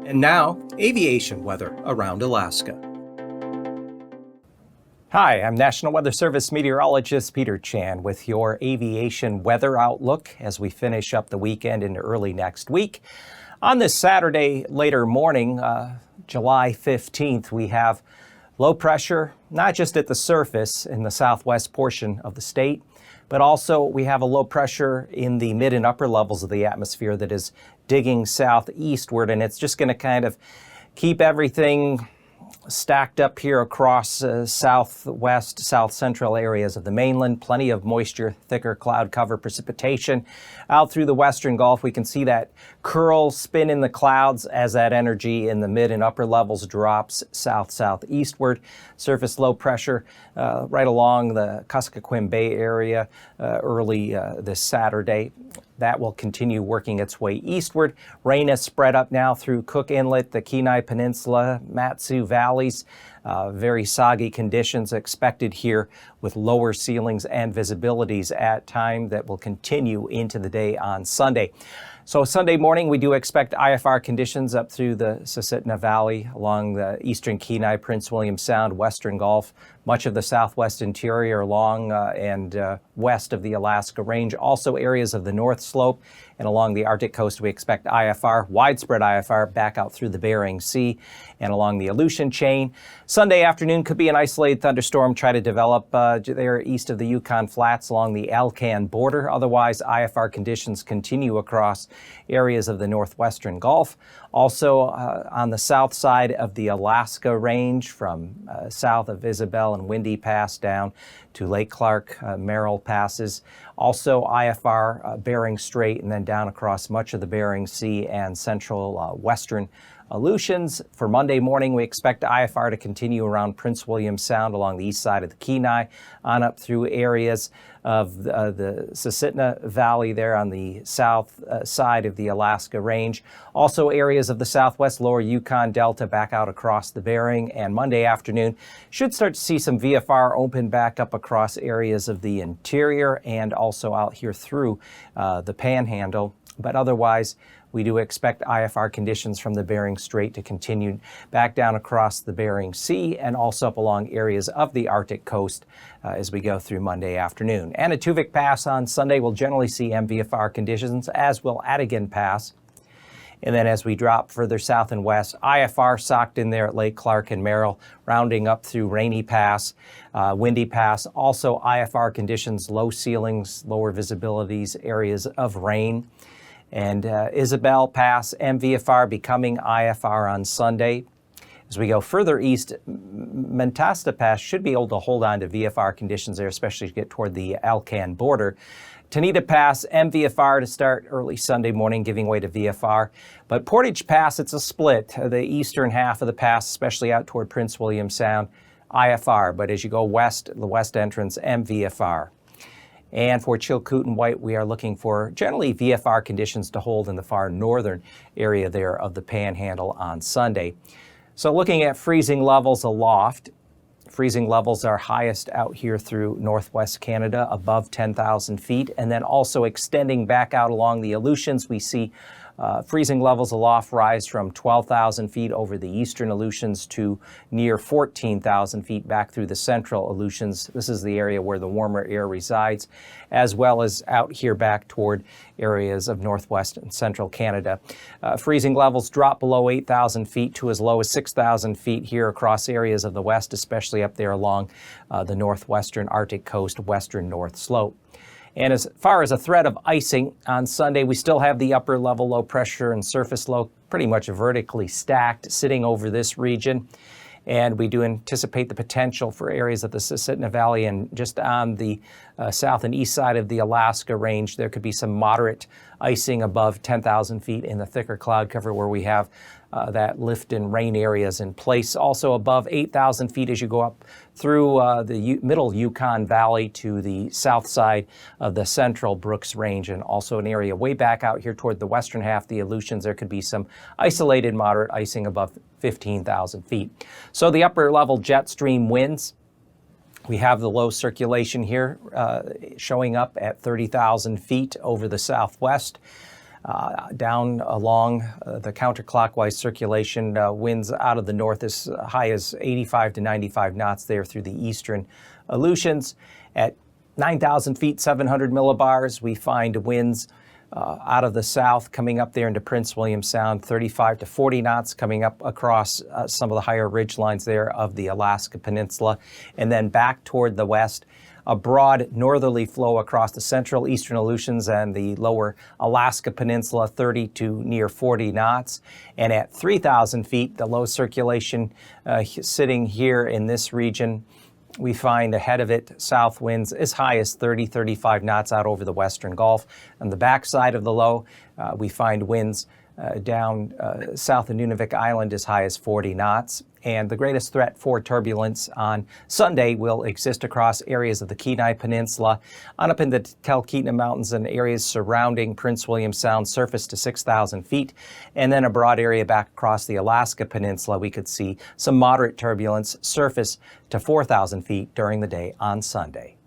And now, aviation weather around Alaska. Hi, I'm National Weather Service meteorologist Peter Chan with your aviation weather outlook as we finish up the weekend into early next week. On this Saturday later morning, July 15th, we have low pressure, not just at the surface in the southwest portion of the state, but also we have a low pressure in the mid and upper levels of the atmosphere that is digging southeastward, and it's just going to kind of keep everything stacked up here across southwest, south central areas of the mainland. Plenty of moisture, thicker cloud cover, precipitation out through the western Gulf. We can see that curl spin in the clouds as that energy in the mid and upper levels drops southeastward. Surface low pressure right along the Kuskokwim Bay area early this Saturday. That will continue working its way eastward. Rain has spread up now through Cook Inlet, the Kenai Peninsula, Matsu Valleys. Very soggy conditions expected here with lower ceilings and visibilities at time that will continue into the day on Sunday. So Sunday morning, we do expect IFR conditions up through the Susitna Valley, along the eastern Kenai, Prince William Sound, western Gulf, much of the southwest interior along and west of the Alaska Range. Also areas of the North Slope and along the Arctic coast, we expect IFR, widespread IFR, back out through the Bering Sea and along the Aleutian chain. Sunday afternoon could be an isolated thunderstorm try to develop there east of the Yukon Flats along the Alcan border. Otherwise, IFR conditions continue across areas of the northwestern Gulf. Also on the south side of the Alaska Range from south of Isabel and Windy Pass down to Lake Clark, Merrill passes. Also IFR Bering Strait and then down across much of the Bering Sea and central western Aleutians. For Monday morning, we expect IFR to continue around Prince William Sound along the east side of the Kenai on up through areas of the Susitna Valley there on the south side of the Alaska Range. Also areas of the southwest lower Yukon Delta back out across the Bering. And Monday afternoon should start to see some VFR open back up across areas of the interior and also out here through the Panhandle. But otherwise, we do expect IFR conditions from the Bering Strait to continue back down across the Bering Sea and also up along areas of the Arctic coast as we go through Monday afternoon. Anatuvik Pass on Sunday will generally see MVFR conditions, as will Adigan Pass. And then as we drop further south and west, IFR socked in there at Lake Clark and Merrill, rounding up through Rainy Pass, Windy Pass. Also IFR conditions, low ceilings, lower visibilities, areas of rain. And Isabel Pass, MVFR becoming IFR on Sunday. As we go further east, Mentasta Pass should be able to hold on to VFR conditions there, especially to get toward the Alcan border. Tanita Pass, MVFR to start early Sunday morning, giving way to VFR. But Portage Pass, it's a split. The eastern half of the pass, especially out toward Prince William Sound, IFR. But as you go west, the west entrance, MVFR. And for Chilkoot and White, we are looking for generally VFR conditions to hold in the far northern area there of the Panhandle on Sunday. So looking at freezing levels aloft, freezing levels are highest out here through northwest Canada, above 10,000 feet. And then also extending back out along the Aleutians, we see freezing levels aloft rise from 12,000 feet over the eastern Aleutians to near 14,000 feet back through the central Aleutians. This is the area where the warmer air resides, as well as out here back toward areas of northwest and central Canada. Freezing levels drop below 8,000 feet to as low as 6,000 feet here across areas of the west, especially up there along the northwestern Arctic coast, western North Slope. And as far as a threat of icing, on Sunday we still have the upper level low pressure and surface low pretty much vertically stacked sitting over this region. And we do anticipate the potential for areas of the Susitna Valley and just on the south and east side of the Alaska Range. There could be some moderate icing above 10,000 feet in the thicker cloud cover where we have that lift and rain areas in place. Also above 8,000 feet as you go up through the middle Yukon Valley to the south side of the central Brooks Range, and also an area way back out here toward the western half of the Aleutians. There could be some isolated moderate icing above 15,000 feet. So the upper level jet stream winds, we have the low circulation here showing up at 30,000 feet over the southwest. Down along the counterclockwise circulation, winds out of the north as high as 85 to 95 knots there through the eastern Aleutians. At 9,000 feet, 700 millibars, we find winds out of the south coming up there into Prince William Sound, 35 to 40 knots coming up across some of the higher ridge lines there of the Alaska Peninsula. And then back toward the west, a broad northerly flow across the central eastern Aleutians and the lower Alaska Peninsula, 30 to near 40 knots. And at 3,000 feet, the low circulation sitting here in this region, we find ahead of it south winds as high as 30, 35 knots out over the western Gulf. On the backside of the low, we find winds down south of Nunavik Island as high as 40 knots. And the greatest threat for turbulence on Sunday will exist across areas of the Kenai Peninsula, on up in the Talkeetna Mountains and areas surrounding Prince William Sound, surface to 6,000 feet. And then a broad area back across the Alaska Peninsula, we could see some moderate turbulence, surface to 4,000 feet during the day on Sunday.